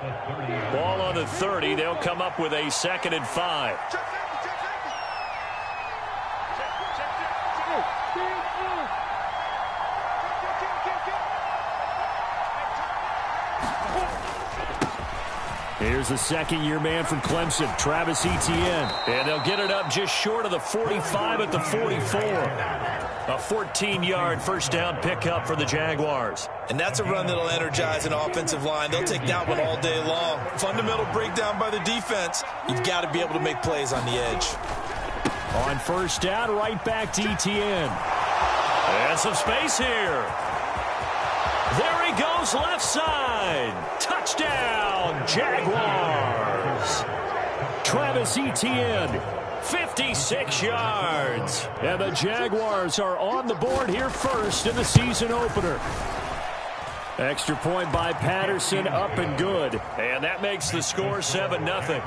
Ball on the 30. They'll come up with a 2nd and 5. Here's the second-year man from Clemson, Travis Etienne. And they'll get it up just short of the 45 at the 44. A 14-yard first down pickup for the Jaguars. And that's a run that'll energize an offensive line. They'll take that one all day long. Fundamental breakdown by the defense. You've got to be able to make plays on the edge. On first down, right back to Etienne. And some space here. There he goes, left side. Touchdown, Jaguars. Travis Etienne, 56 yards. And the Jaguars are on the board here first in the season opener. Extra point by Patterson, up and good. And that makes the score 7-0.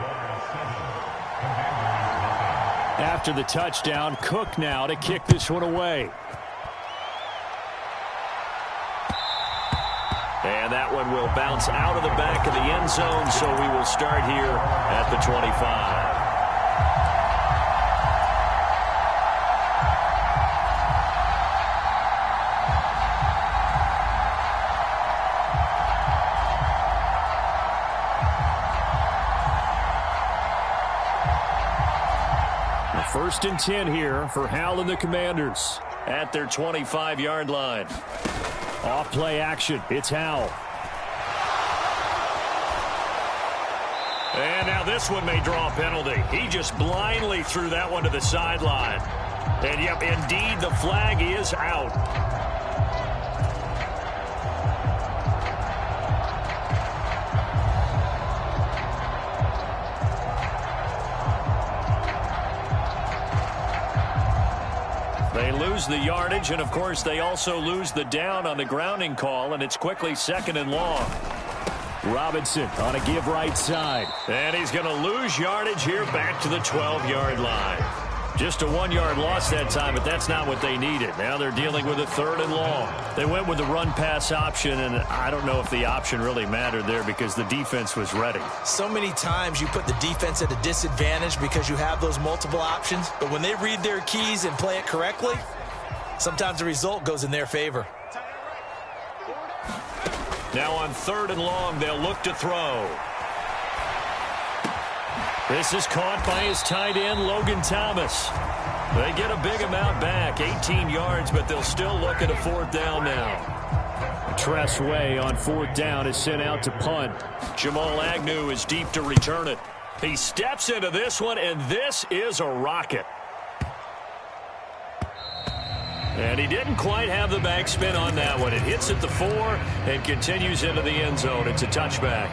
After the touchdown, Cook now to kick this one away. And that one will bounce out of the back of the end zone, so we will start here at the 25. First and 10 here for Hal and the Commanders at their 25-yard line. Off play action. It's Hal. And now this one may draw a penalty. He just blindly threw that one to the sideline. And yep, indeed, the flag is out. They lose the yardage, and of course they also lose the down on the grounding call, and it's quickly 2nd and long. Robinson on a give right side. And he's going to lose yardage here back to the 12-yard line. Just a 1-yard loss that time, but that's not what they needed. Now they're dealing with a 3rd and long. They went with the run-pass option, and I don't know if the option really mattered there because the defense was ready. So many times you put the defense at a disadvantage because you have those multiple options, but when they read their keys and play it correctly, sometimes the result goes in their favor. Now on 3rd and long, they'll look to throw. This is caught by his tight end, Logan Thomas. They get a big amount back, 18 yards, but they'll still look at a 4th down now. Tress Way on 4th down is sent out to punt. Jamal Agnew is deep to return it. He steps into this one, and this is a rocket. And he didn't quite have the backspin on that one. It hits at the 4 and continues into the end zone. It's a touchback.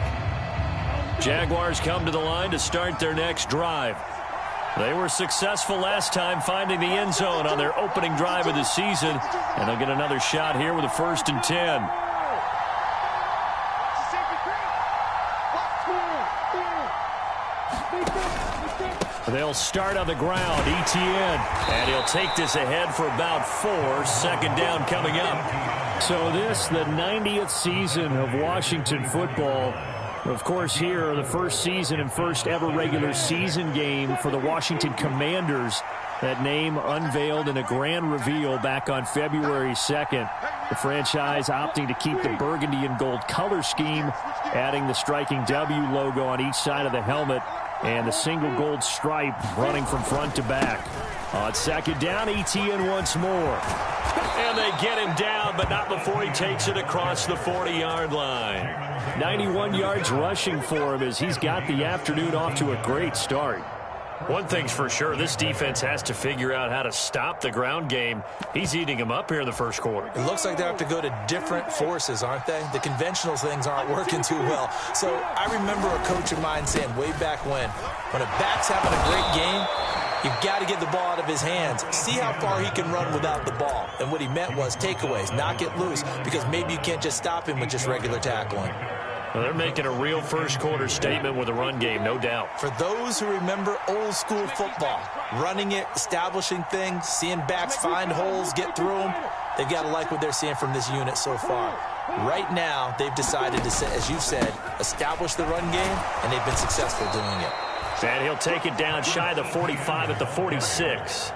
Jaguars come to the line to start their next drive. They were successful last time finding the end zone on their opening drive of the season, and they'll get another shot here with a 1st and 10. They'll start on the ground, Etienne, and he'll take this ahead for about 4. 2nd down coming up. So this, the 90th season of Washington football. Of course, here, the first season and first ever regular season game for the Washington Commanders. That name unveiled in a grand reveal back on February 2nd. The franchise opting to keep the burgundy and gold color scheme, adding the striking W logo on each side of the helmet, and the single gold stripe running from front to back. On 2nd down, Etienne once more. And they get him down, but not before he takes it across the 40-yard line. 91 yards rushing for him as he's got the afternoon off to a great start. One thing's for sure, this defense has to figure out how to stop the ground game. He's eating them up here in the first quarter. It looks like they have to go to different forces, aren't they? The conventional things aren't working too well. So I remember a coach of mine saying way back when a back's having a great game, you've got to get the ball out of his hands. See how far he can run without the ball. And what he meant was takeaways, knock it loose, because maybe you can't just stop him with just regular tackling. Well, they're making a real first-quarter statement with a run game, no doubt. For those who remember old-school football, running it, establishing things, seeing backs find holes, get through them, they've got to like what they're seeing from this unit so far. Right now, they've decided to, as you've said, establish the run game, and they've been successful doing it. And he'll take it down shy of the 45 at the 46.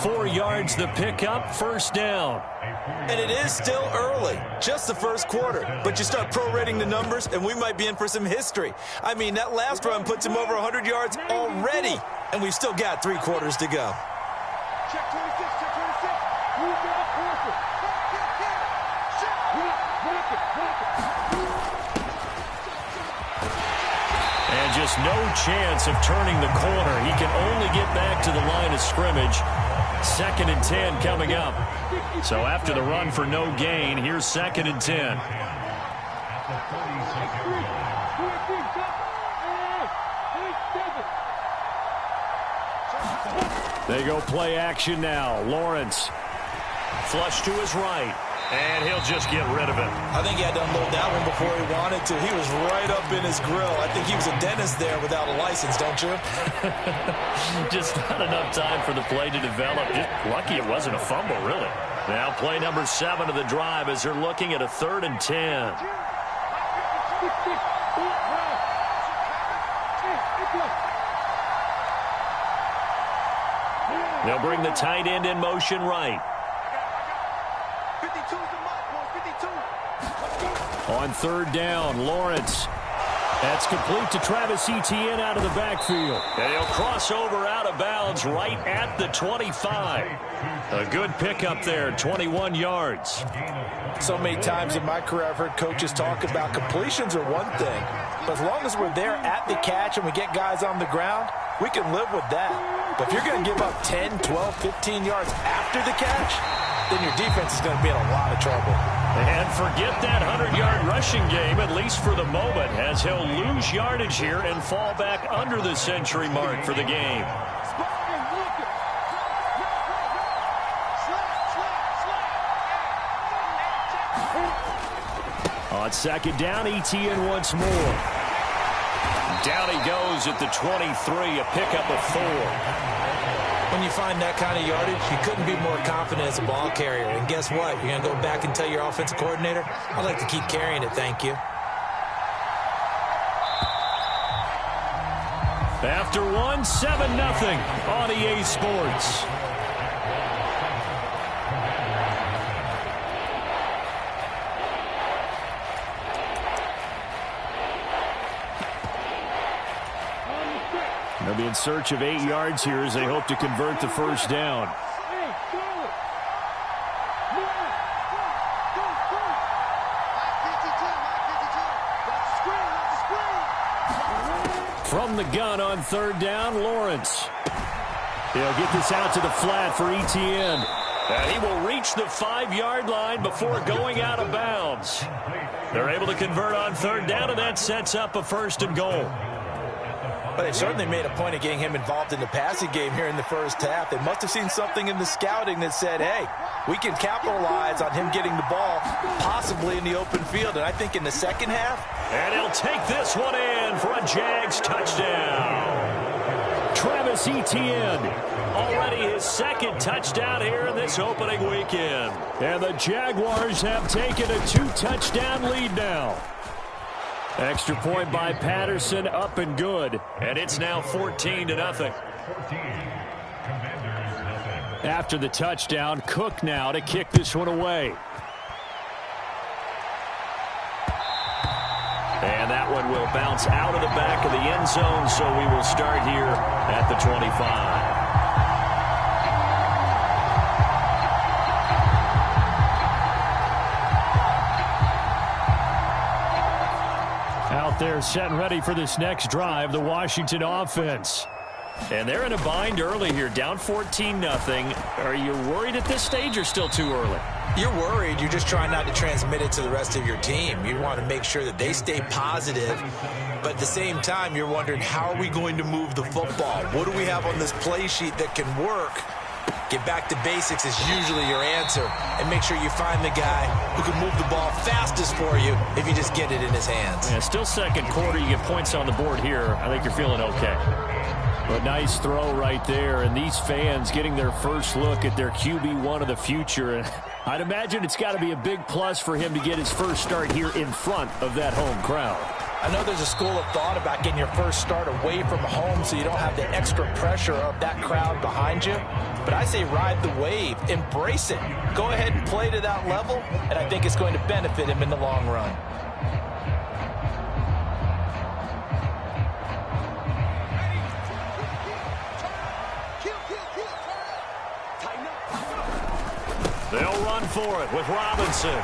4 yards the pickup, first down. And it is still early, just the first quarter. But you start prorating the numbers, and we might be in for some history. I mean, that last run puts him over 100 yards already, and we've still got 3 quarters to go. Check 26, check 26. Move to the quarter. And just no chance of turning the corner. He can only get back to the line of scrimmage. 2nd and 10 coming up. So after the run for no gain, here's 2nd and 10. They go play action now. Lawrence. Flush to his right. And he'll just get rid of it. I think he had to unload that one before he wanted to. He was right up in his grill. I think he was a dentist there without a license, don't you? Just not enough time for the play to develop. Just lucky it wasn't a fumble, really. Now play number 7 of the drive as they're looking at a 3rd and 10. They'll bring the tight end in motion right. On 3rd down, Lawrence. That's complete to Travis Etienne out of the backfield. And he'll cross over out of bounds right at the 25. A good pickup there, 21 yards. So many times in my career I've heard coaches talk about completions are one thing. But as long as we're there at the catch and we get guys on the ground, we can live with that. But if you're going to give up 10, 12, 15 yards after the catch, then your defense is going to be in a lot of trouble. And forget that 100-yard rushing game, at least for the moment, as he'll lose yardage here and fall back under the century mark for the game. On 2nd down, Etienne once more. Down he goes at the 23, a pickup of 4. When you find that kind of yardage, you couldn't be more confident as a ball carrier. And guess what? You're going to go back and tell your offensive coordinator, I'd like to keep carrying it, thank you. After 1, 7-0 on EA Sports. They'll be in search of 8 yards here as they hope to convert the first down. From the gun on 3rd down, Lawrence. He'll get this out to the flat for Etienne. And he will reach the 5-yard line before going out of bounds. They're able to convert on 3rd down, and that sets up a 1st and goal. But they've certainly made a point of getting him involved in the passing game here in the first half. They must have seen something in the scouting that said, hey, we can capitalize on him getting the ball possibly in the open field. And I think in the second half. And he'll take this one in for a Jags touchdown. Travis Etienne, already his 2nd touchdown here in this opening weekend. And the Jaguars have taken a 2-touchdown lead now. Extra point by Patterson, up and good. And it's now 14-0. After the touchdown, Cook now to kick this one away. And that one will bounce out of the back of the end zone, so we will start here at the 25. Out there set and ready for this next drive, the Washington offense. And they're in a bind early here, down 14-0. Are you worried at this stage or still too early? You're worried. You're just trying not to transmit it to the rest of your team. You want to make sure that they stay positive. But at the same time, you're wondering, how are we going to move the football? What do we have on this play sheet that can work? Get back to basics is usually your answer. And make sure you find the guy who can move the ball fastest for you if you just get it in his hands. Yeah, still second quarter. You get points on the board here. I think you're feeling okay. A nice throw right there. And these fans getting their first look at their QB1 of the future. I'd imagine it's got to be a big plus for him to get his first start here in front of that home crowd. I know there's a school of thought about getting your first start away from home so you don't have the extra pressure of that crowd behind you. But I say ride the wave. Embrace it. Go ahead and play to that level, and I think it's going to benefit him in the long run. They'll run for it with Robinson.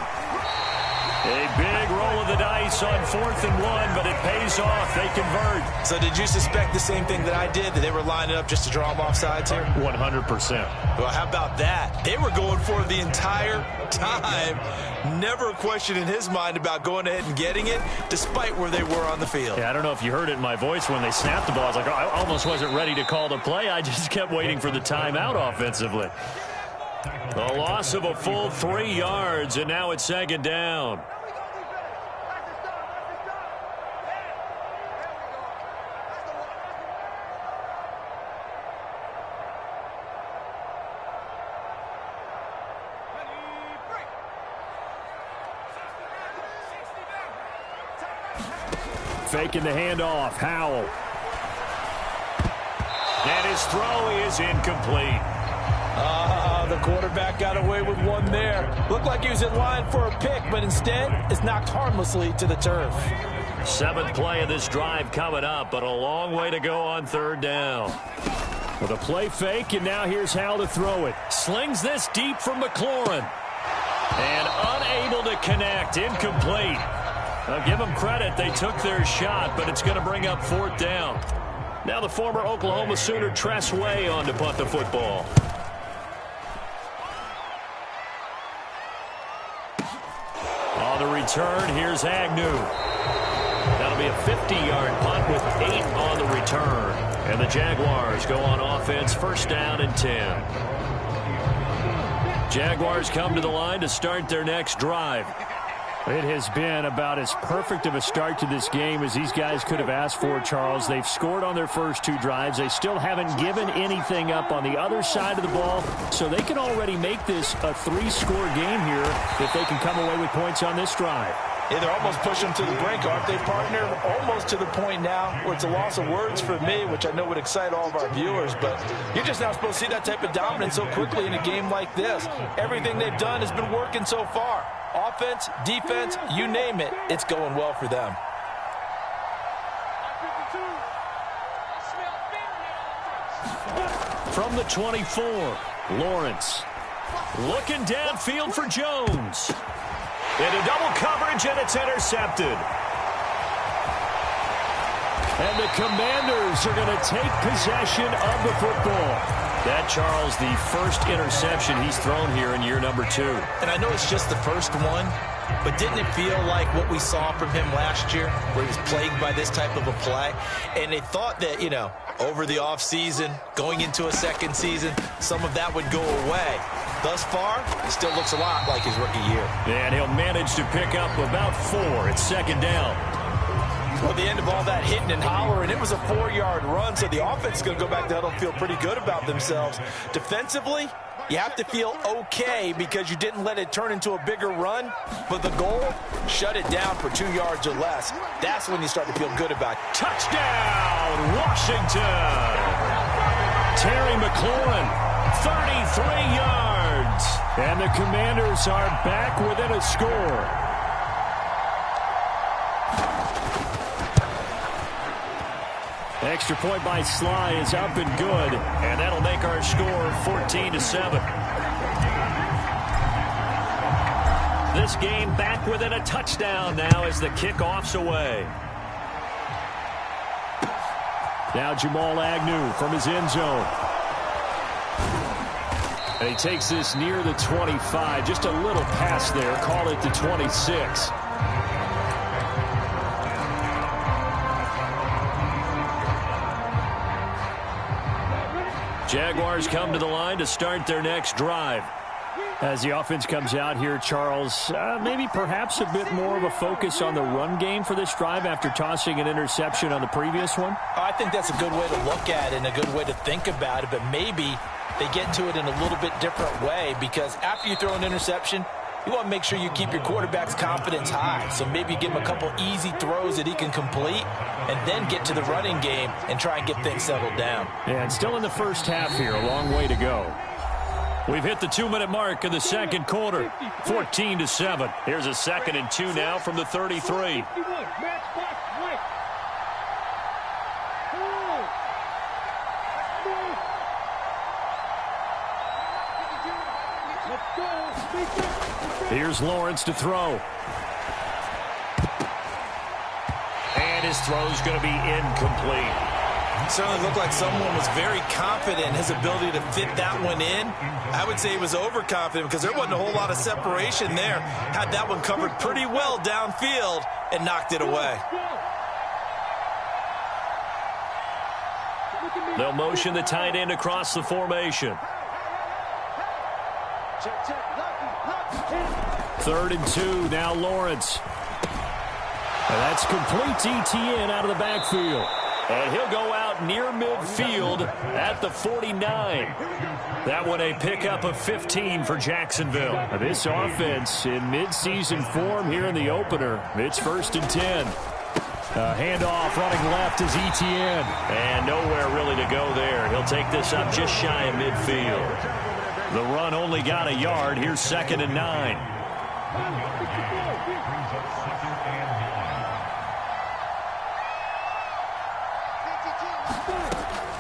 A big roll of the dice on 4th and 1, but it pays off. They convert. So did you suspect the same thing that I did, that they were lining up just to draw them off sides here? 100%. Well, how about that? They were going for it the entire time. Never a question in his mind about going ahead and getting it, despite where they were on the field. Yeah, I don't know if you heard it in my voice when they snapped the ball. I was like, oh, I almost wasn't ready to call the play. I just kept waiting for the timeout offensively. A loss of a full 3 yards, and now it's 2nd down. Faking the handoff, Howell. And his throw is incomplete. The quarterback got away with one there. Looked like he was in line for a pick, but instead it's knocked harmlessly to the turf. 7th play of this drive coming up, but a long way to go on 3rd down. With a play fake, and now here's Howell to throw it. Slings this deep from McLaurin. And unable to connect, incomplete. I'll give them credit, they took their shot, but it's going to bring up 4th down. Now the former Oklahoma Sooner Tress Way on to punt the football. On the return, here's Agnew. That'll be a 50-yard punt with 8 on the return. And the Jaguars go on offense, 1st down and 10. Jaguars come to the line to start their next drive. It has been about as perfect of a start to this game as these guys could have asked for, Charles. They've scored on their first 2 drives. They still haven't given anything up on the other side of the ball, so they can already make this a 3-score game here if they can come away with points on this drive. Yeah, they're almost pushing them to the brink, aren't they, partner? Almost to the point now where it's a loss of words for me, which I know would excite all of our viewers, but you're just not supposed to see that type of dominance so quickly in a game like this. Everything they've done has been working so far. Offense, defense, you name it, it's going well for them. From the 24, Lawrence. Looking downfield for Jones. Into double coverage, and it's intercepted. And the Commanders are going to take possession of the football. That, Charles, the first interception he's thrown here in year number 2. And I know it's just the first one, but didn't it feel like what we saw from him last year, where he was plagued by this type of a play? And they thought that, over the offseason, going into a second season, some of that would go away. Thus far, it still looks a lot like his rookie year. And he'll manage to pick up about 4. It's 2nd down. Well, the end of all that hitting and hollering, it was a 4-yard run, so the offense is going to go back to huddle and feel pretty good about themselves. Defensively, you have to feel okay because you didn't let it turn into a bigger run, but the goal, shut it down for 2 yards or less. That's when you start to feel good about it. Touchdown, Washington! Terry McLaurin, 33 yards. And the Commanders are back within a score. Extra point by Sly is up and good, and that'll make our score 14-7. This game back within a touchdown now as the kickoff's away. Now Jamal Agnew from his end zone. And he takes this near the 25, just a little pass there, call it the 26. Jaguars come to the line to start their next drive. As the offense comes out here, Charles, maybe perhaps a bit more of a focus on the run game for this drive after tossing an interception on the previous one? I think that's a good way to look at it and a good way to think about it, but maybe they get to it in a little bit different way, because after you throw an interception, you want to make sure you keep your quarterback's confidence high. So maybe you give him a couple easy throws that he can complete and then get to the running game and try and get things settled down. And still in the first half here, a long way to go. We've hit the 2-minute mark of the second quarter, 14-7. Here's a 2nd and 2 now from the 33. Here's Lawrence to throw. And his throw's going to be incomplete. Certainly looked like someone was very confident in his ability to fit that one in. I would say he was overconfident because there wasn't a whole lot of separation there. Had that one covered pretty well downfield and knocked it away. They'll motion the tight end across the formation. 3rd and 2, now Lawrence. And that's complete to ETN out of the backfield. And he'll go out near midfield at the 49. That one a pickup of 15 for Jacksonville. This offense in midseason form here in the opener. It's 1st and 10. Handoff running left is ETN. And nowhere really to go there. He'll take this up just shy of midfield. The run only got a yard. Here's 2nd and 9.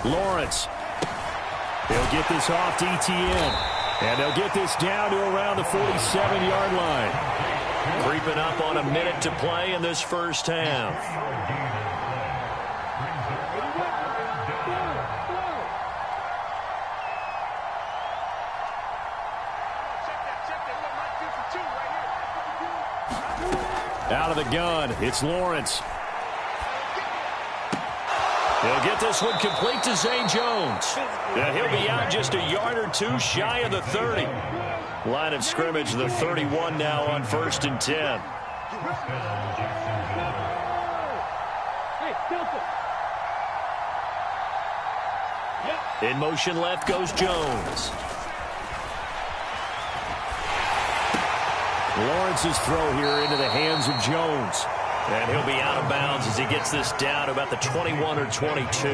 Lawrence. He'll get this off to ETN. And they'll get this down to around the 47-yard line. Creeping up on a minute to play in this first half. Out of the gun, it's Lawrence. He'll get this one complete to Zay Jones. And he'll be out just a yard or two shy of the 30. Line of scrimmage, the 31 now on 1st and 10. In motion left goes Jones. Lawrence's throw here into the hands of Jones. And he'll be out of bounds as he gets this down about the 21 or 22.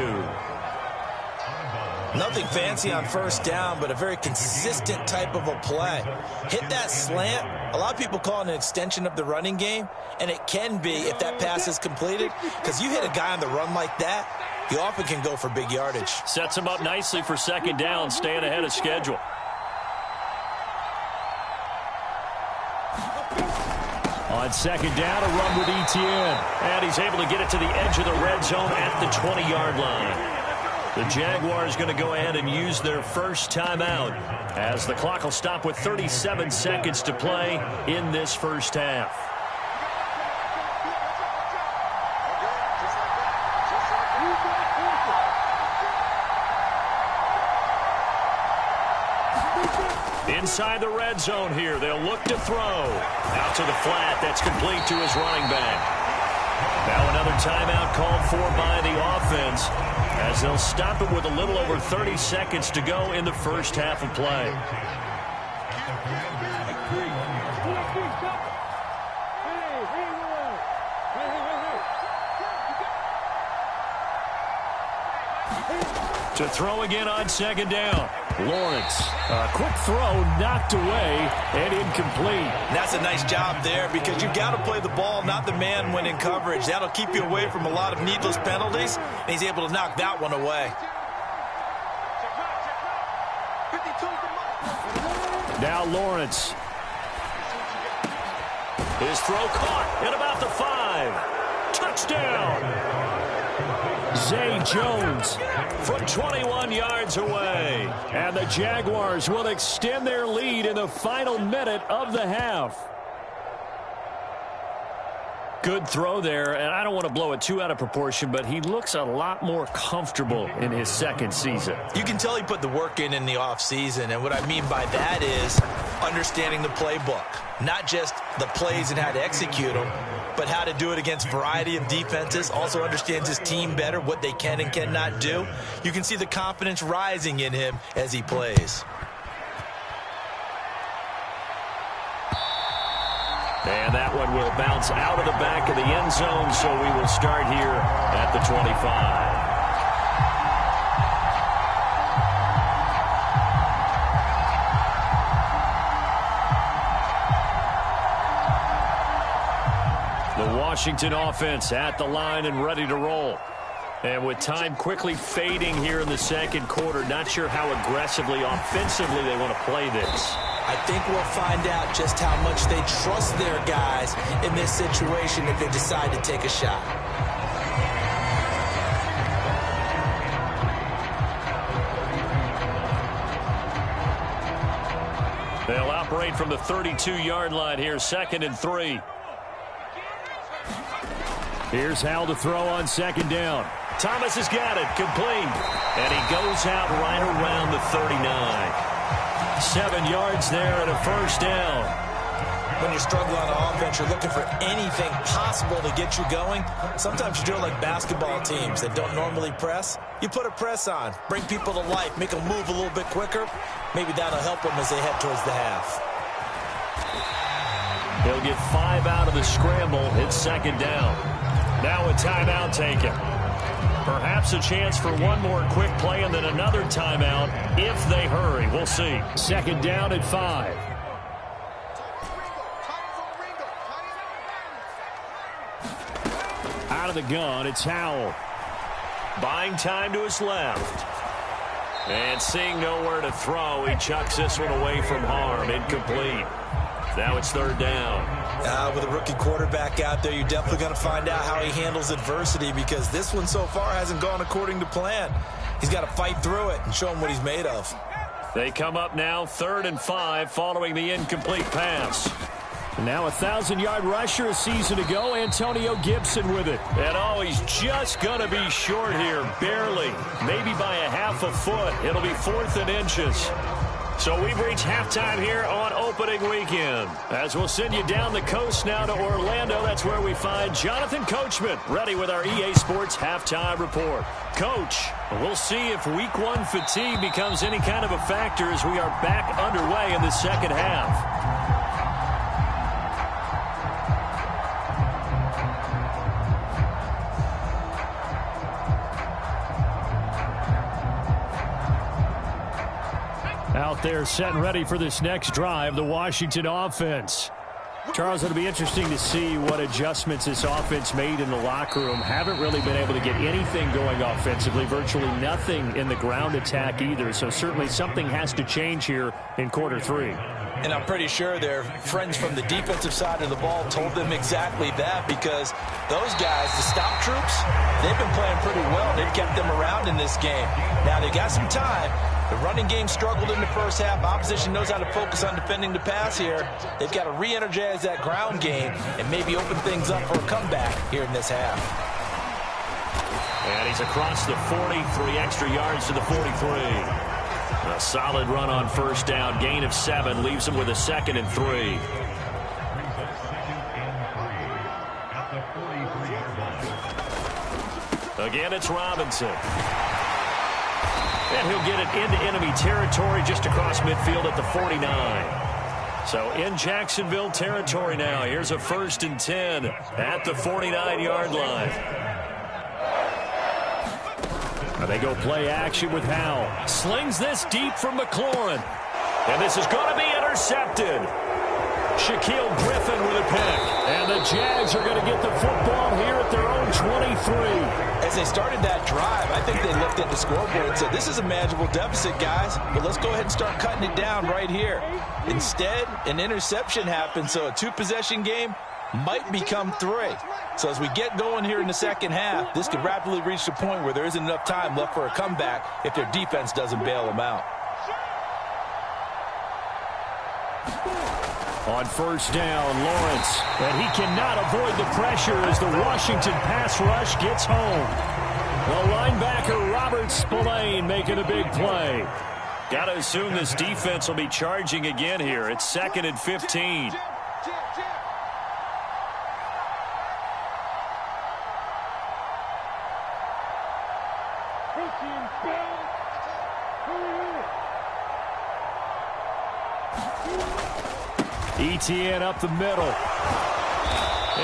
Nothing fancy on first down, but a very consistent type of a play. Hit that slant. A lot of people call it an extension of the running game, and it can be if that pass is completed, because you hit a guy on the run like that, he often can go for big yardage. Sets him up nicely for 2nd down, staying ahead of schedule. On 2nd down, a run with ETN. And he's able to get it to the edge of the red zone at the 20-yard line. The Jaguars going to go ahead and use their first timeout as the clock will stop with 37 seconds to play in this first half. Inside the red zone here, they'll look to throw. Out to the flat, that's complete to his running back. Now another timeout called for by the offense as they'll stop it with a little over 30 seconds to go in the first half of play. To throw again on 2nd down. Lawrence, a quick throw knocked away and incomplete. That's a nice job there because you've got to play the ball, not the man when in coverage. That'll keep you away from a lot of needless penalties, and he's able to knock that one away. Now Lawrence. His throw caught at about the 5. Touchdown. Zay Jones from 21 yards away. And the Jaguars will extend their lead in the final minute of the half. Good throw there, and I don't want to blow it too out of proportion, but he looks a lot more comfortable in his second season. You can tell he put the work in the offseason, and what I mean by that is understanding the playbook. Not just the plays and how to execute them, but how to do it against a variety of defenses. Also understands his team better, what they can and cannot do. You can see the confidence rising in him as he plays. And that one will bounce out of the back of the end zone, so we will start here at the 25. The Washington offense at the line and ready to roll. And with time quickly fading here in the second quarter, not sure how aggressively, offensively they want to play this. I think we'll find out just how much they trust their guys in this situation if they decide to take a shot. They'll operate from the 32-yard line here, 2nd and 3. Here's Howell to throw on 2nd down. Thomas has got it, complete. And he goes out right around the 39. 7 yards there and a 1st down. When you're struggling on offense, you're looking for anything possible to get you going. Sometimes you do it like basketball teams that don't normally press. You put a press on, bring people to life, make them move a little bit quicker. Maybe that'll help them as they head towards the half. He'll get 5 out of the scramble. It's 2nd down. Now a timeout taken. Perhaps a chance for one more quick play and then another timeout if they hurry. We'll see. 2nd down at 5. Out of the gun, it's Howell. Buying time to his left. And seeing nowhere to throw, he chucks this one away from harm. Incomplete. Now it's 3rd down. With a rookie quarterback out there, you're definitely going to find out how he handles adversity because this one so far hasn't gone according to plan. He's got to fight through it and show him what he's made of. They come up now 3rd and 5 following the incomplete pass. Now a 1,000-yard rusher a season ago, Antonio Gibson with it. And oh, he's just going to be short here, barely. Maybe by a half a foot. It'll be 4th and inches. So we've reached halftime here on opening weekend. As we'll send you down the coast now to Orlando, that's where we find Jonathan Coachman ready with our EA Sports Halftime Report. Coach, we'll see if Week 1 fatigue becomes any kind of a factor as we are back underway in the second half. Out there set and ready for this next drive, the Washington offense. Charles, it'll be interesting to see what adjustments this offense made in the locker room. Haven't really been able to get anything going offensively, virtually nothing in the ground attack either. So certainly something has to change here in quarter 3. And I'm pretty sure their friends from the defensive side of the ball told them exactly that because those guys, the stop troops, they've been playing pretty well. They've kept them around in this game. Now they got some time. The running game struggled in the first half. Opposition knows how to focus on defending the pass here. They've got to re-energize that ground game and maybe open things up for a comeback here in this half. And he's across the 40, 3 extra yards to the 43. A solid run on 1st down. Gain of 7 leaves him with a 2nd and 3. Again, it's Robinson. And he'll get it into enemy territory just across midfield at the 49. So in Jacksonville territory now. Here's a 1st and 10 at the 49-yard line. Now they go play action with Howell. Slings this deep from McLaurin. And this is going to be intercepted. Shaquille Griffin with a pick. And the Jags are going to get the football here at their own 23. As they started that drive, I think they looked at the scoreboard and said, this is a manageable deficit, guys, but let's go ahead and start cutting it down right here. Instead, an interception happened, so a 2-possession game might become 3. So as we get going here in the second half, this could rapidly reach the point where there isn't enough time left for a comeback if their defense doesn't bail them out. On first down, Lawrence. And he cannot avoid the pressure as the Washington pass rush gets home. The linebacker, Robert Spillane, making a big play. Got to assume this defense will be charging again here. It's 2nd and 15. ETN up the middle.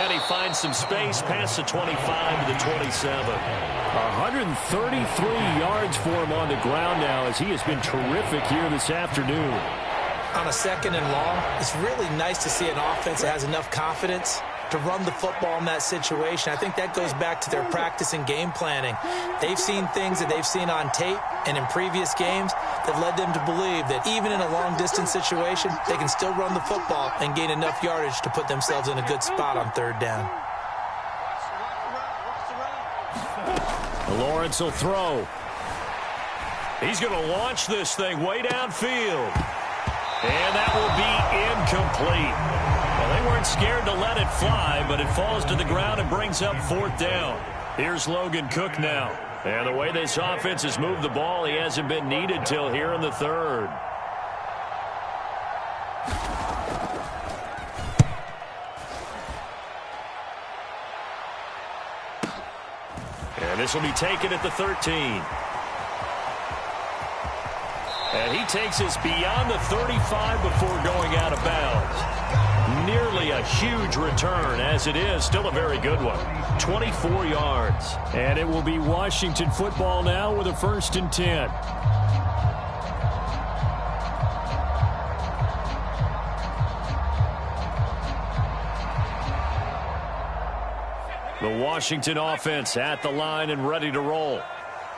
And he finds some space past the 25 to the 27. 133 yards for him on the ground now as he has been terrific here this afternoon. On a 2nd and long, it's really nice to see an offense that has enough confidence to run the football in that situation. I think that goes back to their practice and game planning. They've seen things that they've seen on tape and in previous games that led them to believe that even in a long-distance situation, they can still run the football and gain enough yardage to put themselves in a good spot on 3rd down. Lawrence will throw. He's going to launch this thing way downfield. And that will be incomplete. Well, they weren't scared to let it fly, but it falls to the ground and brings up 4th down. Here's Logan Cook now. And the way this offense has moved the ball, he hasn't been needed till here in the 3rd. And this will be taken at the 13. And he takes us beyond the 35 before going out of bounds. Nearly a huge return, as it is still a very good one. 24 yards. And it will be Washington football now with a 1st and 10. The Washington offense at the line and ready to roll.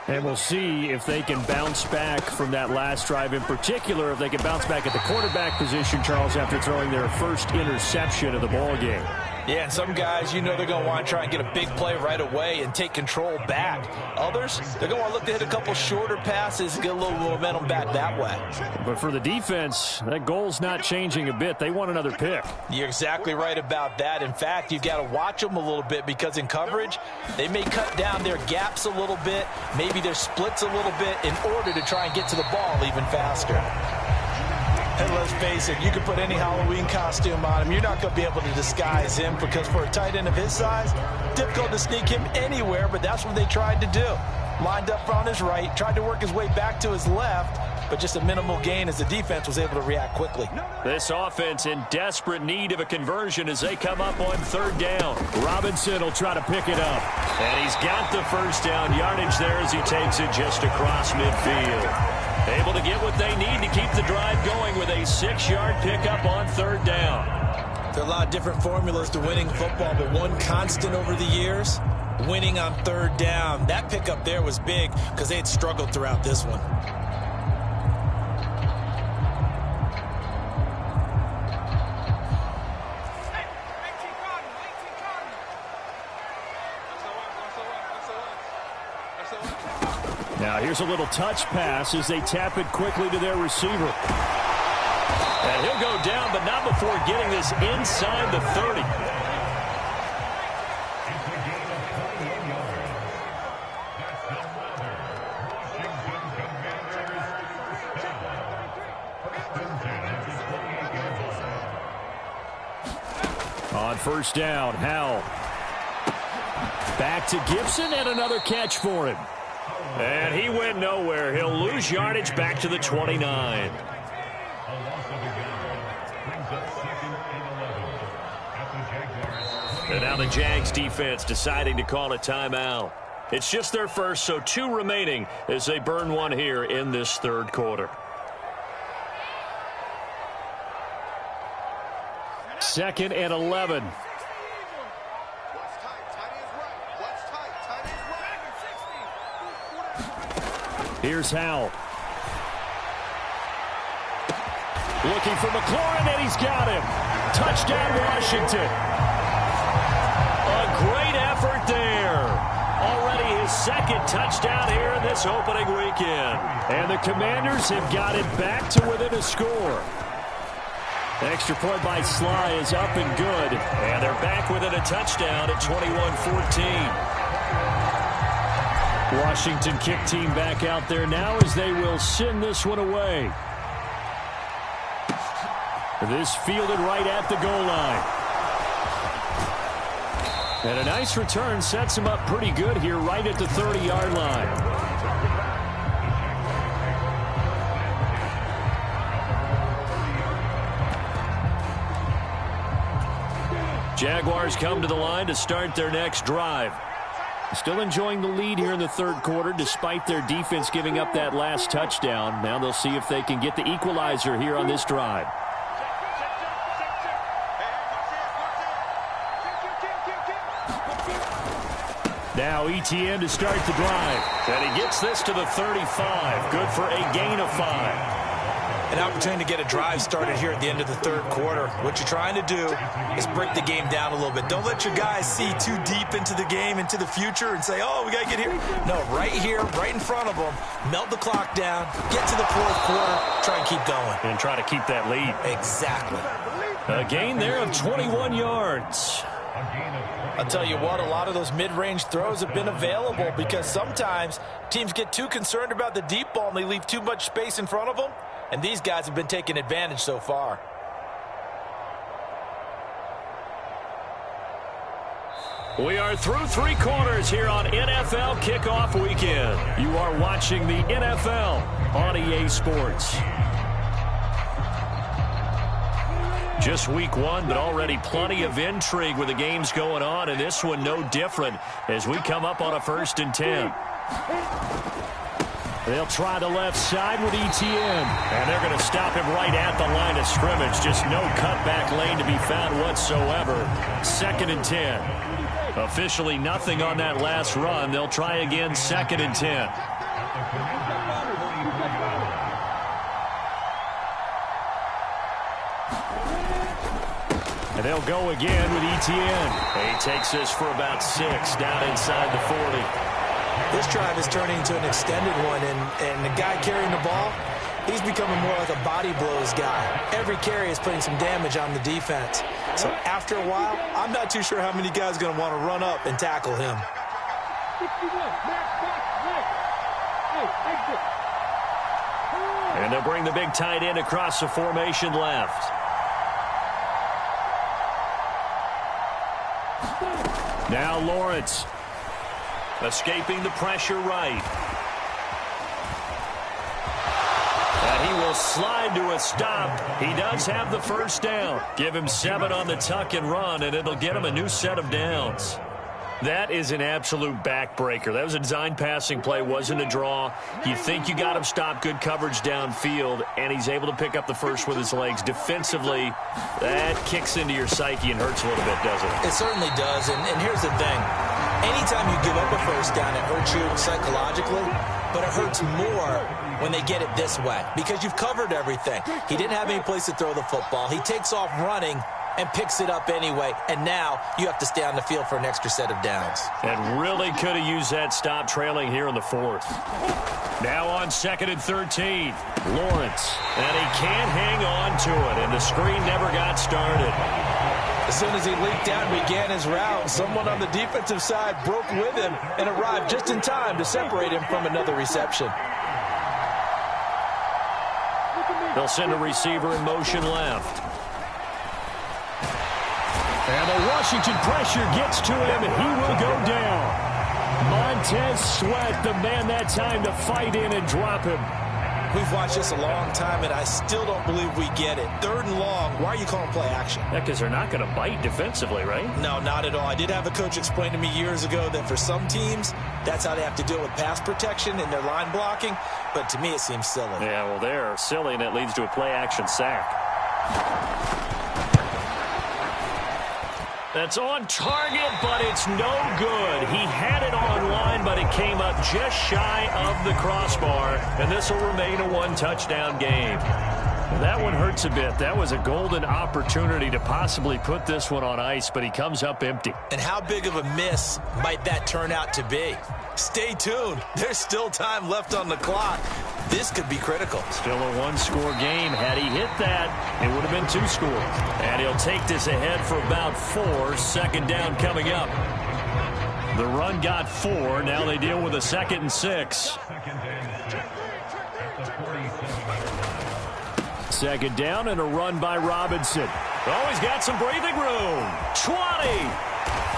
And we'll see if they can bounce back from that last drive, in particular if they can bounce back at the quarterback position, Charles, after throwing their first interception of the ball game. Yeah, and some guys, you know, they're going to want to try and get a big play right away and take control back. Others, they're going to want to look to hit a couple shorter passes and get a little momentum back that way. But for the defense, that goal's not changing a bit. They want another pick. You're exactly right about that. In fact, you've got to watch them a little bit because in coverage, they may cut down their gaps a little bit, maybe their splits a little bit in order to try and get to the ball even faster. And let's face it, you can put any Halloween costume on him. You're not going to be able to disguise him because for a tight end of his size, difficult to sneak him anywhere, but that's what they tried to do. Lined up on his right, tried to work his way back to his left, but just a minimal gain as the defense was able to react quickly. This offense in desperate need of a conversion as they come up on 3rd down. Robinson will try to pick it up. And he's got the 1st down yardage there as he takes it just across midfield. Able to get what they need to keep the drive going with a 6-yard pickup on 3rd down. There are a lot of different formulas to winning football, but one constant over the years, winning on 3rd down. That pickup there was big because they had struggled throughout this one. Now here's a little touch pass as they tap it quickly to their receiver. And he'll go down, but not before getting this inside the 30. On 1st down, Howell. Back to Gibson and another catch for him. And he went nowhere. He'll lose yardage back to the 29. And now the Jags defense deciding to call a timeout. It's just their first, so 2 remaining as they burn one here in this 3rd quarter. 2nd and 11. Here's Howell. Looking for McLaurin, and he's got him. Touchdown, Washington. A great effort there. Already his 2nd touchdown here in this opening weekend. And the Commanders have got it back to within a score. Extra point by Sly is up and good. And they're back within a touchdown at 21-14. Washington kick team back out there now as they will send this one away. This fielded right at the goal line. And a nice return sets him up pretty good here right at the 30-yard line. Jaguars come to the line to start their next drive. Still enjoying the lead here in the third quarter despite their defense giving up that last touchdown. Now they'll see if they can get the equalizer here on this drive. Now ETN to start the drive. And he gets this to the 35. Good for a gain of 5. An opportunity to get a drive started here at the end of the third quarter. What you're trying to do is break the game down a little bit. Don't let your guys see too deep into the game, into the future, and say, oh, we got to get here. No, right here, right in front of them, melt the clock down, get to the fourth quarter, try and keep going. And try to keep that lead. Exactly. A gain there of 21 yards. I'll tell you what, a lot of those mid-range throws have been available because sometimes teams get too concerned about the deep ball and they leave too much space in front of them. And these guys have been taking advantage so far. We are through three quarters here on NFL Kickoff Weekend. You are watching the NFL on EA Sports. Just week one, but already plenty of intrigue with the games going on, and this one no different as we come up on a 1st and 10. They'll try the left side with ETN. And they're going to stop him right at the line of scrimmage. Just no cutback lane to be found whatsoever. 2nd and 10. Officially nothing on that last run. They'll try again 2nd and 10. And they'll go again with ETN. He takes this for about 6 down inside the 40. This drive is turning into an extended one, and the guy carrying the ball, he's becoming more like a body blows guy. Every carry is putting some damage on the defense. So after a while, I'm not too sure how many guys are going to want to run up and tackle him. And they'll bring the big tight end across the formation left. Now Lawrence. Escaping the pressure right. And he will slide to a stop. He does have the first down. Give him 7 on the tuck and run, and it'll get him a new set of downs. That is an absolute backbreaker. That was a design passing play, wasn't a draw. You think you got him stopped, good coverage downfield, and he's able to pick up the first with his legs. Defensively, that kicks into your psyche and hurts a little bit, doesn't it? It certainly does, and here's the thing. Anytime you give up a first down, it hurts you psychologically, but it hurts more when they get it this way because you've covered everything. He didn't have any place to throw the football. He takes off running and picks it up anyway, and now you have to stay on the field for an extra set of downs. And really could have used that stop trailing here in the 4th. Now on 2nd and 13, Lawrence, and he can't hang on to it, and the screen never got started. As soon as he leaked out and began his route, someone on the defensive side broke with him and arrived just in time to separate him from another reception. They'll send a receiver in motion left. And the Washington pressure gets to him, and he will go down. Montez Sweat, the man that time to fight in and drop him. We've watched this a long time, and I still don't believe we get it. 3rd and long, why are you calling play action? Yeah, because they're not going to bite defensively, right? No, not at all. I did have a coach explain to me years ago that for some teams, that's how they have to deal with pass protection and their line blocking, but to me it seems silly. Yeah, well, they're silly, and it leads to a play action sack. That's on target, but it's no good. He had it on line, but it came up just shy of the crossbar, and this will remain a 1-touchdown game. That one hurts a bit. That was a golden opportunity to possibly put this one on ice, but he comes up empty. And how big of a miss might that turn out to be? Stay tuned. There's still time left on the clock. this could be critical. Still a one-score game. Had he hit that, it would have been 2 scores. And he'll take this ahead for about 4. Second down coming up. The run got 4. Now they deal with a 2nd and 6. Second down and a run by Robinson. Oh, he's got some breathing room. 20.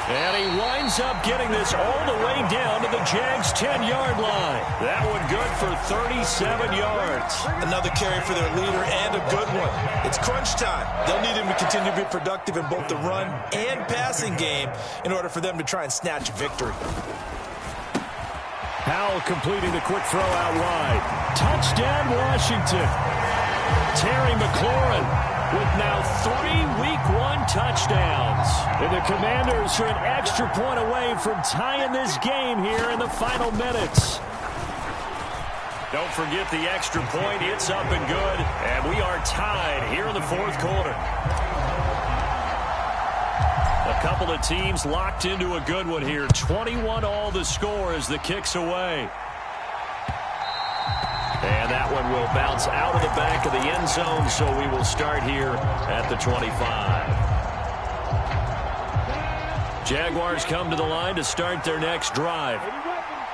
And he winds up getting this all the way down to the Jags' 10-yard line. That one good for 37 yards. Another carry for their leader and a good one. It's crunch time. They'll need him to continue to be productive in both the run and passing game in order for them to try and snatch victory. Howell completing the quick throw out wide. Touchdown, Washington. Terry McLaurin with now 3 Week 1 touchdowns. And the Commanders are an extra point away from tying this game here in the final minutes. Don't forget the extra point. It's up and good. And we are tied here in the 4th quarter. A couple of teams locked into a good one here. 21-all the score as the kick's away. And that one will bounce out of the back of the end zone, so we will start here at the 25. Jaguars come to the line to start their next drive.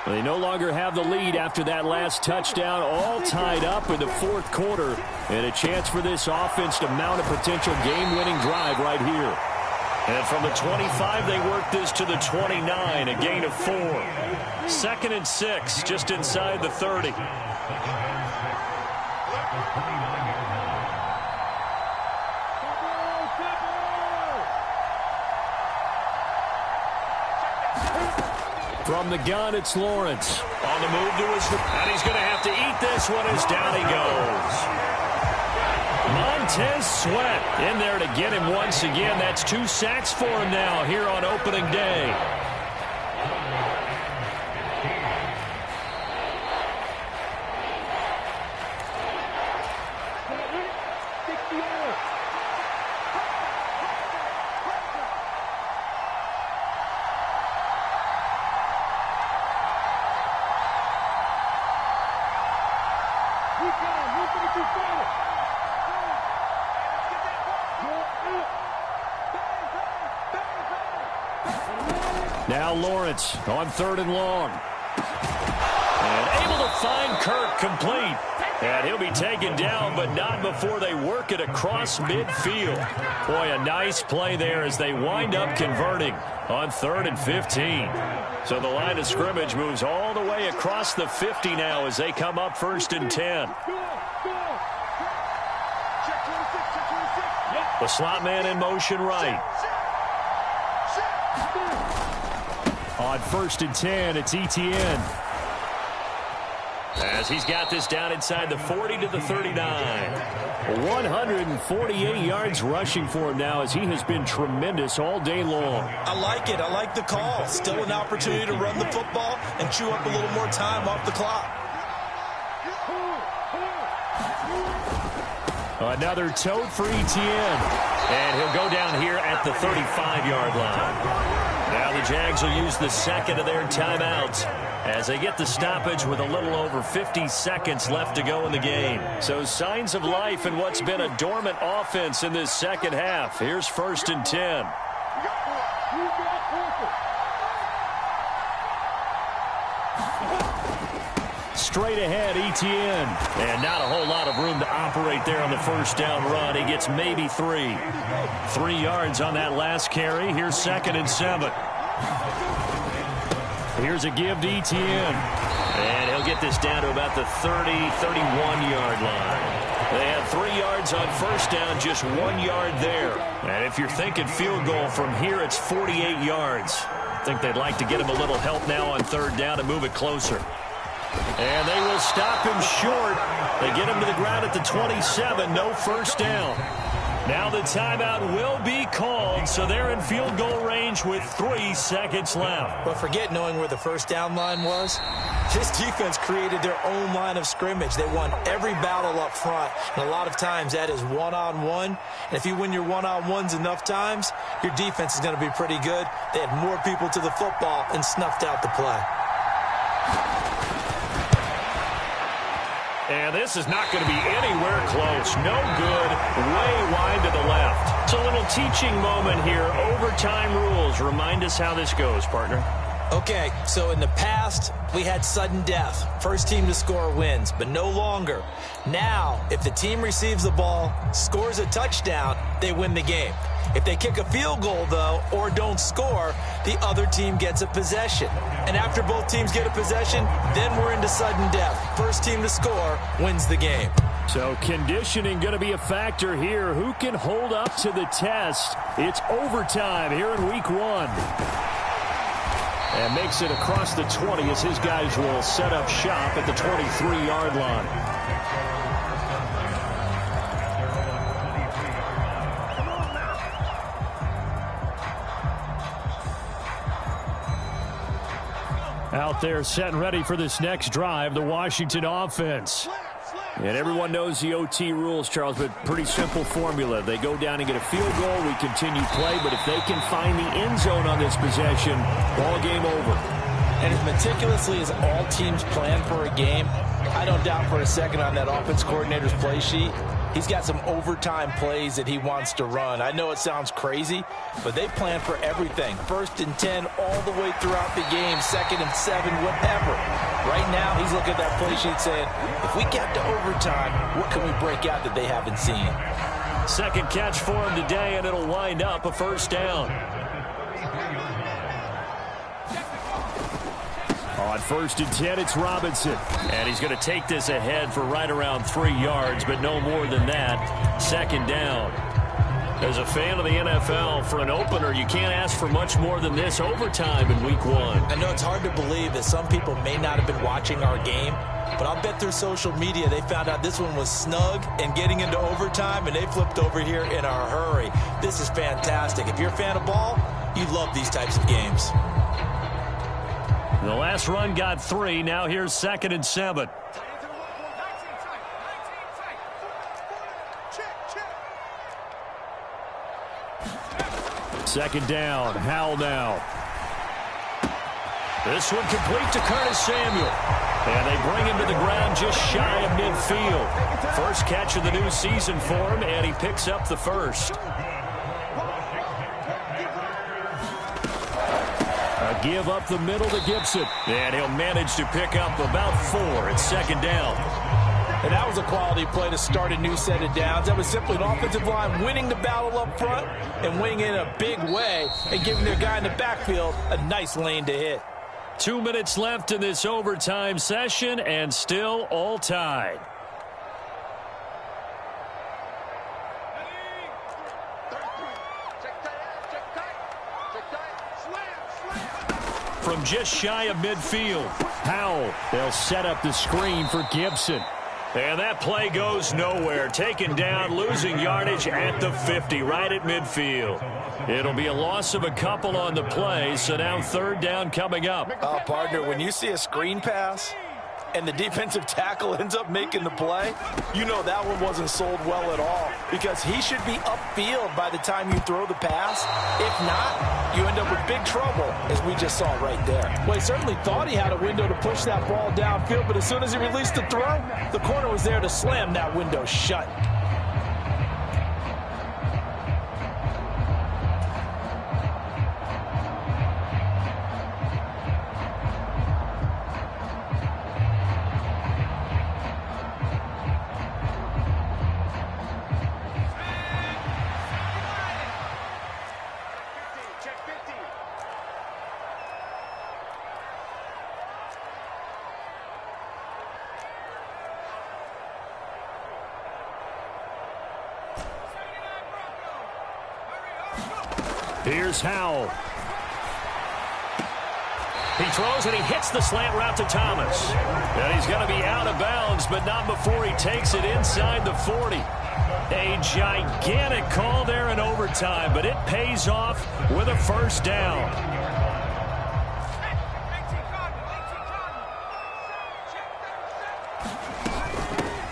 They no longer have the lead after that last touchdown, all tied up in the 4th quarter, and a chance for this offense to mount a potential game-winning drive right here. And from the 25, they work this to the 29, a gain of 4. 2nd and 6, just inside the 30. From the gun, it's Lawrence. On the move to his... And he's going to have to eat this one as down he goes. Montez Sweat in there to get him once again. That's 2 sacks for him now here on opening day. Now Lawrence on 3rd and long. And able to find Kirk complete. And he'll be taken down, but not before they work it across midfield. Boy, a nice play there as they wind up converting on 3rd and 15. So the line of scrimmage moves all the way across the 50 now as they come up 1st and 10. The slot man in motion right. On 1st and 10, it's Etienne. As he's got this down inside the 40 to the 39. 148 yards rushing for him now as he has been tremendous all day long. I like it. I like the call. Still an opportunity to run the football and chew up a little more time off the clock. Another tote for Etienne. And he'll go down here at the 35-yard line. Now the Jags will use the 2nd of their timeouts as they get the stoppage with a little over 50 seconds left to go in the game. So signs of life in what's been a dormant offense in this 2nd half. Here's 1st and 10. Straight ahead, Etienne. And not a whole lot of room to operate there on the 1st down run. He gets maybe 3. 3 yards on that last carry. Here's 2nd and 7. Here's a give to Etienne. And he'll get this down to about the 30, 31-yard line. They had 3 yards on 1st down, just 1 yard there. And if you're thinking field goal from here, it's 48 yards. I think they'd like to get him a little help now on 3rd down and move it closer. And they will stop him short. They get him to the ground at the 27. No 1st down. Now the timeout will be called, so they're in field goal range with 3 seconds left. But forget knowing where the 1st down line was. This defense created their own line of scrimmage. They won every battle up front, and a lot of times that is one-on-one. And if you win your one-on-ones enough times, your defense is going to be pretty good. They had more people to the football and snuffed out the play. And this is not going to be anywhere close. No good. Way wide to the left. It's a little teaching moment here. Overtime rules. Remind us how this goes, partner. Okay, so in the past, we had sudden death. First team to score wins, but no longer. Now, if the team receives the ball, scores a touchdown, they win the game. If they kick a field goal, though, or don't score, the other team gets a possession. And after both teams get a possession, then we're into sudden death. First team to score wins the game. So conditioning going to be a factor here. Who can hold up to the test? It's overtime here in week 1. And makes it across the 20 as his guys will set up shop at the 23-yard line. Out there set and ready for this next drive, the Washington offense. And everyone knows the OT rules, Charles, but pretty simple formula. They go down and get a field goal, we continue play, but if they can find the end zone on this possession, ball game over. And as meticulously as all teams plan for a game, I don't doubt for a second on that offense coordinator's play sheet, he's got some overtime plays that he wants to run. I know it sounds crazy, but they plan for everything. 1st and 10 all the way throughout the game, 2nd and 7, whatever. Right now, he's looking at that play sheet saying, if we get to overtime, what can we break out that they haven't seen? Second catch for him today, and it'll wind up a first down. On 1st and 10, it's Robinson. And he's going to take this ahead for right around 3 yards, but no more than that. 2nd down. As a fan of the NFL, for an opener, you can't ask for much more than this overtime in week 1. I know it's hard to believe that some people may not have been watching our game, but I'll bet through social media they found out this one was snug and getting into overtime, and they flipped over here in a hurry. This is fantastic. If you're a fan of ball, you love these types of games. The last run got 3. Now here's 2nd and 7. Second down. Howell now. This one complete to Curtis Samuel. And they bring him to the ground just shy of midfield. First catch of the new season for him, and he picks up the first. A give up the middle to Gibson. And he'll manage to pick up about 4. It's 2nd down. And that was a quality play to start a new set of downs. That was simply an offensive line winning the battle up front and winning in a big way and giving their guy in the backfield a nice lane to hit. 2 minutes left in this overtime session, and still all tied. From just shy of midfield, Howell. They'll set up the screen for Gibson. And that play goes nowhere. Taken down, losing yardage at the 50, right at midfield. It'll be a loss of a couple on the play, so now 3rd down coming up. Partner, when you see a screen pass and the defensive tackle ends up making the play, you know that one wasn't sold well at all, because he should be upfield by the time you throw the pass. If not, you end up with big trouble, as we just saw right there. Well, he certainly thought he had a window to push that ball downfield, but as soon as he released the throw, the corner was there to slam that window shut. Here's Howell. He throws and he hits the slant route to Thomas. And he's going to be out of bounds, but not before he takes it inside the 40. A gigantic call there in overtime, but it pays off with a first down.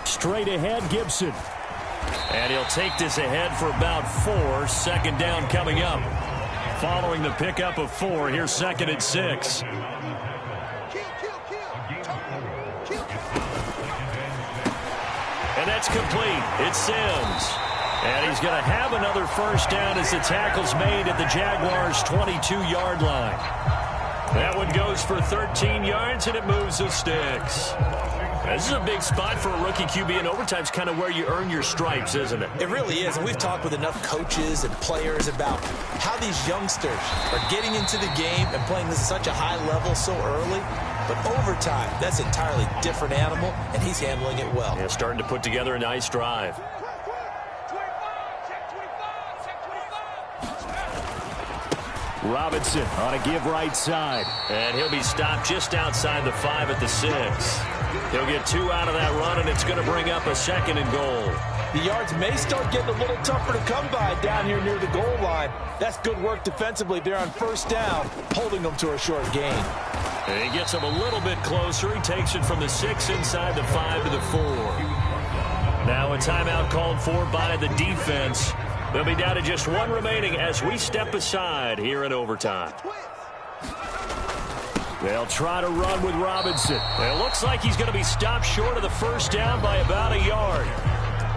Straight ahead, Gibson. And he'll take this ahead for about 4. 2nd down coming up. Following the pickup of 4, here's 2nd and 6. And that's complete. It's Sims. And he's going to have another first down as the tackle's made at the Jaguars' 22-yard line. That one goes for 13 yards, and it moves the sticks. This is a big spot for a rookie QB, and overtime's kind of where you earn your stripes, isn't it? It really is, and we've talked with enough coaches and players about how these youngsters are getting into the game and playing this at such a high level so early. But overtime, that's an entirely different animal, and he's handling it well. Yeah, starting to put together a nice drive. Robinson on a give right side. And he'll be stopped just outside the 5 at the 6. He'll get 2 out of that run, and it's going to bring up a 2nd and goal. The yards may start getting a little tougher to come by down here near the goal line. That's good work defensively there on first down, holding them to a short gain. And he gets him a little bit closer. He takes it from the 6 inside the 5 to the 4. Now a timeout called for by the defense. They'll be down to just 1 remaining as we step aside here in overtime. They'll try to run with Robinson. It looks like he's going to be stopped short of the first down by about a yard.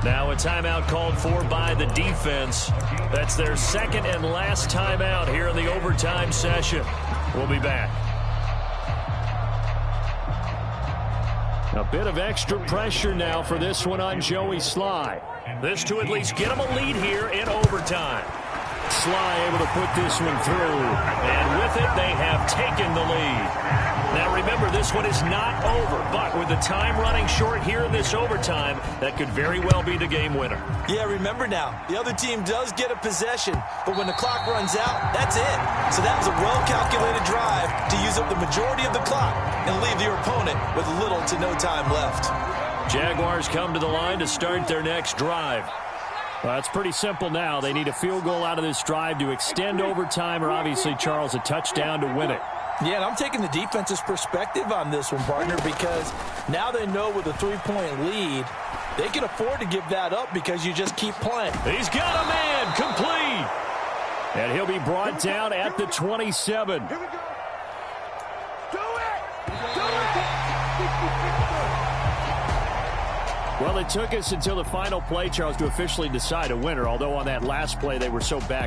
Now a timeout called for by the defense. That's their 2nd and last timeout here in the overtime session. We'll be back. A bit of extra pressure now for this one on Joey Sly. This to at least get him a lead here in overtime. Sly able to put this one through. And with it, they have taken the lead. Now remember, this one is not over, but with the time running short here in this overtime, that could very well be the game winner. Yeah, remember now, the other team does get a possession, but when the clock runs out, that's it. So that was a well-calculated drive to use up the majority of the clock and leave your opponent with little to no time left. Jaguars come to the line to start their next drive. Well, it's pretty simple now. They need a field goal out of this drive to extend overtime, or obviously, Charles, a touchdown to win it. Yeah, and I'm taking the defense's perspective on this one, partner, because now they know with a 3-point lead, they can afford to give that up because you just keep playing. He's got a man complete. And he'll be brought down at the 27. Here we go. Do it! Do it! Well, it took us until the final play, Charles, to officially decide a winner, although on that last play they were so back